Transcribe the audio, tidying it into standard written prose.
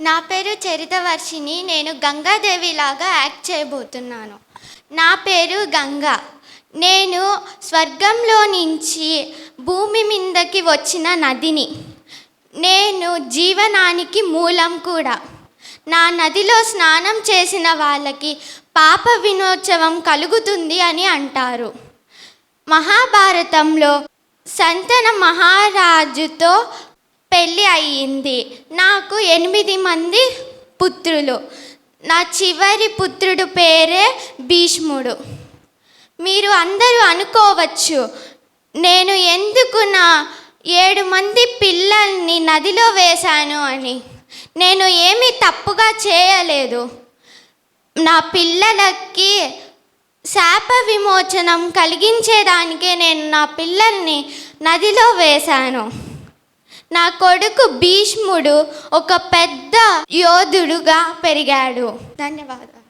నా పేరు చరితవర్షిని. నేను గంగాదేవిలాగా యాక్ట్ చేయబోతున్నాను. నా పేరు గంగా. నేను స్వర్గంలో నుంచి భూమి మీదకి వచ్చిన నదిని. నేను జీవనానికి మూలం కూడా. నా నదిలో స్నానం చేసిన వాళ్ళకి పాప విమోచనం కలుగుతుంది అని అంటారు. మహాభారతంలో శంతన మహారాజుతో పెళ్ళి అయ్యింది. నాకు 8 మంది పుత్రులు. నా చివరి పుత్రుడు పేరే భీష్ముడు. మీరు అందరూ అనుకోవచ్చు, నేను ఎందుకు నా 7 మంది పిల్లల్ని నదిలో వేశాను అని. నేను ఏమీ తప్పుగా చేయలేదు. నా పిల్లలకి శాప విమోచనం కలిగించేదానికే నేను నా పిల్లల్ని నదిలో వేశాను. నా కొడుకు భీష్ముడు ఒక పెద్ద యోధుడుగా పెరిగాడు. ధన్యవాదాలు.